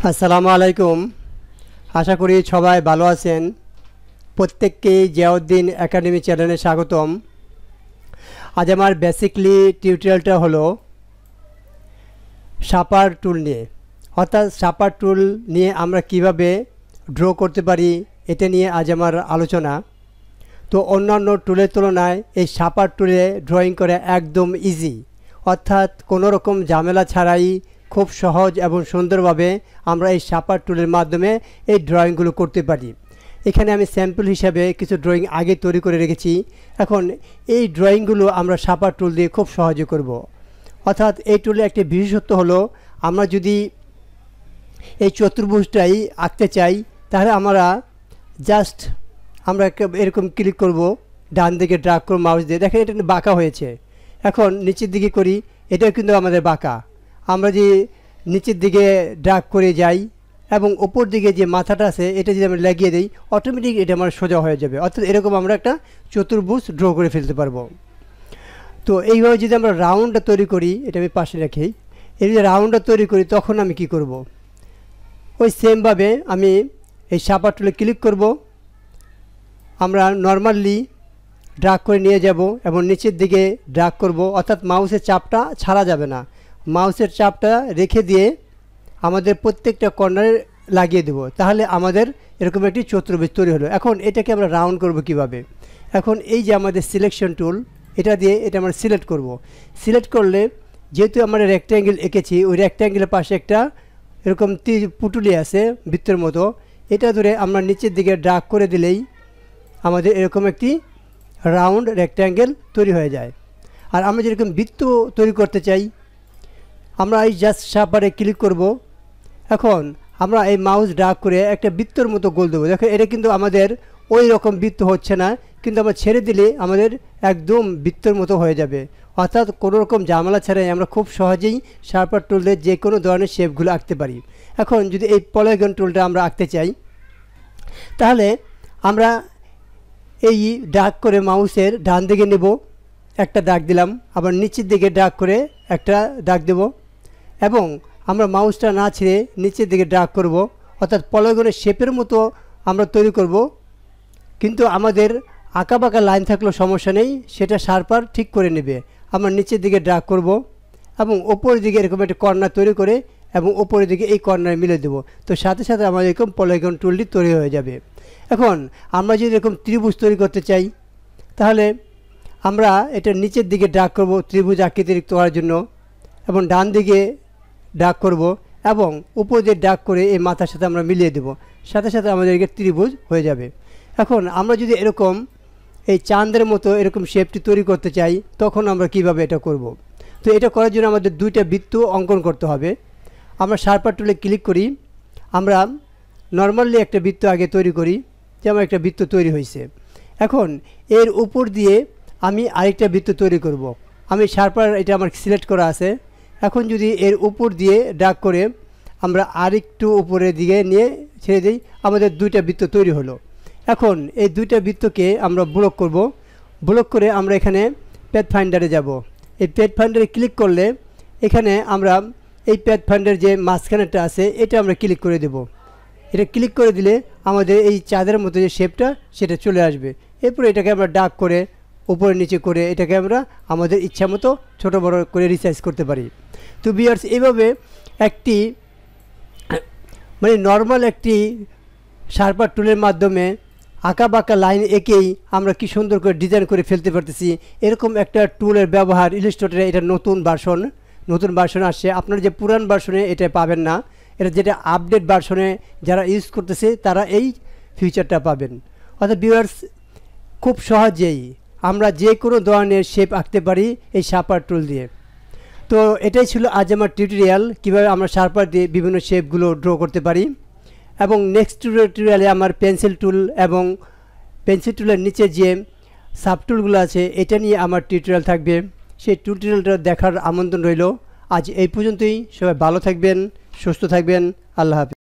আসসালামু আলাইকুম। আশা করি সবাই ভালো আছেন। প্রত্যেককেই জিয়াউদ্দিন একাডেমি চ্যানেলে স্বাগতম। আজ আমার বেসিকলি টিউটোরিয়ালটা হলো শার্পার টুল নিয়ে, অর্থাৎ শার্পার টুল নিয়ে আমরা কিভাবে ড্র করতে পারি এটা নিয়ে আজ আমার আলোচনা। তো অন্যান্য টুলের তুলনায় এই শার্পার টুলে ড্রয়িং করা একদম ইজি, অর্থাৎ কোনো রকম ঝামেলা ছাড়াই খুব সহজ এবং সুন্দরভাবে আমরা এই শার্পার টুলের মাধ্যমে এই ড্রয়িংগুলো করতে পারি। এখানে আমি স্যাম্পল হিসাবে কিছু ড্রয়িং আগে তৈরি করে রেখেছি। এখন এই ড্রয়িংগুলো আমরা শার্পার টুল দিয়ে খুব সহজে করব। অর্থাৎ এই টুলের একটি বিশেষত্ব হলো, আমরা যদি এই চতুর্ভুজটাই আঁকতে চাই তাহলে আমরা এরকম ক্লিক করব, ডান দিকে ড্রাগ করব মাউস দিয়ে। দেখেন এটা বাঁকা হয়েছে। এখন নিচের দিকে করি, এটাও কিন্তু আমাদের বাঁকা। আমরা যে নিচের দিকে ড্রাগ করে যাই এবং উপর দিকে যে মাথাটা আছে এটা যদি আমরা লাগিয়ে দিই, অটোমেটিক এটা আমার সোজা হয়ে যাবে। অর্থাৎ এরকম আমরা একটা চতুর্ভুজ ড্র করে ফেলতে পারবো। তো এইভাবে যদি আমরা রাউন্ডটা তৈরি করি, এটা আমি পাশে রাখি, এই যদি রাউন্ডটা তৈরি করি তখন আমি কি করব, ওই সেমভাবে আমি এই শার্পার টুলে ক্লিক করব। আমরা নর্মালি ড্রাগ করে নিয়ে যাব এবং নিচের দিকে ড্রাগ করব, অর্থাৎ মাউসের চাপটা ছাড়া যাবে না। মাউসের চাপটা রেখে দিয়ে আমাদের প্রত্যেকটা কর্নারে লাগিয়ে দেব, তাহলে আমাদের এরকম একটি চতুর্ভুজ তৈরি হলো। এখন এটাকে আমরা রাউন্ড করব কিভাবে? এখন এই যে আমাদের সিলেকশন টুল, এটা দিয়ে এটা আমরা সিলেক্ট করব। সিলেক্ট করলে যেহেতু আমরা রেক্ট্যাঙ্গেল এঁকেছি, ওই রেক্ট্যাঙ্গেলের পাশে একটা এরকম পুটুলি আছে বৃত্তের মতো, এটা ধরে আমরা নিচের দিকে ড্রাগ করে দিলেই আমাদের এরকম একটি রাউন্ড রেক্ট্যাঙ্গেল তৈরি হয়ে যায়। আর আমরা যেরকম বৃত্ত তৈরি করতে চাই, আমরা এই জাস্ট শার্পারে ক্লিক করব। এখন আমরা এই মাউস ড্রাগ করে একটা বৃত্তর মতো গোল দেবো। দেখো এটা কিন্তু আমাদের ওই রকম বৃত্ত হচ্ছে না, কিন্তু আমরা ছেড়ে দিলে আমাদের একদম বৃত্তর মতো হয়ে যাবে। অর্থাৎ কোনো রকম ঝামেলা ছাড়াই আমরা খুব সহজেই শার্পার টুল দিয়ে যে কোনো ধরনের শেপগুলো আঁকতে পারি। এখন যদি এই পলিগন টুলটা আমরা আঁকতে চাই, তাহলে আমরা এই ড্রাগ করে মাউসের ডান দিকে নেব, একটা দাগ দিলাম, আবার নিচের দিকে ড্রাগ করে একটা দাগ দেব এবং আমরা মাউসটা না ছেড়ে নিচের দিকে ড্রাগ করব, অর্থাৎ পলিগনের শেপের মতো আমরা তৈরি করব। কিন্তু আমাদের আঁকা বাঁকা লাইন থাকলেও সমস্যা নেই, সেটা শার্পার ঠিক করে নেবে। আমরা নিচের দিকে ড্রাগ করব এবং ওপরের দিকে এরকম একটা কর্নার তৈরি করে এবং ওপরের দিকে এই কর্নার মিলে দেব। তো সাথে সাথে আমাদের এরকম পলিগন টুলটি তৈরি হয়ে যাবে। এখন আমরা যদি এরকম ত্রিভুজ তৈরি করতে চাই, তাহলে আমরা এটা নিচের দিকে ড্রাগ করব ত্রিভুজ আকৃতির করার জন্য, এবং ডান দিকে ড্রাগ করব এবং উপর দিয়ে ড্রাগ করে এই মাথার সাথে আমরা মিলিয়ে দেব। সাথে সাথে আমাদেরকে ত্রিভুজ হয়ে যাবে। এখন আমরা যদি এরকম এই চাঁদের মতো এরকম শেপটি তৈরি করতে চাই, তখন আমরা কিভাবে এটা করব? তো এটা করার জন্য আমাদের দুইটা বৃত্ত অঙ্কন করতে হবে। আমরা শার্পার টুলে ক্লিক করি, আমরা নর্মালি একটা বৃত্ত আগে তৈরি করি, যেমন একটা বৃত্ত তৈরি হয়েছে। এখন এর উপর দিয়ে আমি আরেকটা বৃত্ত তৈরি করব। আমি শার্পার এটা আমার সিলেক্ট করা আছে। এখন যদি এর উপর দিয়ে ড্রাগ করে আমরা আরেকটু উপরের দিকে নিয়ে ছেড়ে দিই, আমাদের দুইটা বৃত্ত তৈরি হলো। এখন এই দুইটা বৃত্তকে আমরা ব্লক করব। ব্লক করে আমরা এখানে প্যাথ ফাইন্ডারে যাব। এই প্যাথ ফাইন্ডারে ক্লিক করলে এখানে আমরা এই প্যাথ ফাইন্ডার যে মাঝখানেরটা আছে এটা আমরা ক্লিক করে দেব। এটা ক্লিক করে দিলে আমাদের এই চাঁদের মতো যে শেপটা সেটা চলে আসবে। এরপরে এটাকে আমরা ডাক করে উপরে নিচে করে এটাকে আমরা আমাদের ইচ্ছা মতো ছোটো বড়ো করে রিসাইজ করতে পারি। তো ভিউয়ার্স, এইভাবে একটি নর্মাল একটি শার্পার টুলের মাধ্যমে আঁকা বাঁকা লাইন এঁকেই আমরা কি সুন্দর করে ডিজাইন করে ফেলতে পারতেছি। এরকম একটা টুলের ব্যবহার ইলাস্ট্রেটরে এটা নতুন ভার্সন আসছে। আপনারা যে পুরান ভার্সনে এটা পাবেন না, এটা যেটা আপডেট ভার্সনে যারা ইউজ করতেছে তারা এই ফিচারটা পাবেন। অর্থাৎ ভিউয়ার্স, খুব সহজেই আমরা যে কোনো ধরনের শেপ আঁকতে পারি এই শার্পার টুল দিয়ে। তো এটাই ছিল আজ আমার টিউটোরিয়াল, কীভাবে আমরা শার্পার দিয়ে বিভিন্ন শেপগুলো ড্র করতে পারি। এবং নেক্সট টিউটোরিয়ালে আমার পেন্সিল টুল এবং পেন্সিল টুলের নিচে যে সাব টুলগুলো আছে এটা নিয়ে আমার টিউটোরিয়াল থাকবে। সেই টিউটোরিয়ালটা দেখার আমন্ত্রণ রইল। আজ এই পর্যন্তই। সবাই ভালো থাকবেন, সুস্থ থাকবেন। আল্লাহ হাফেজ।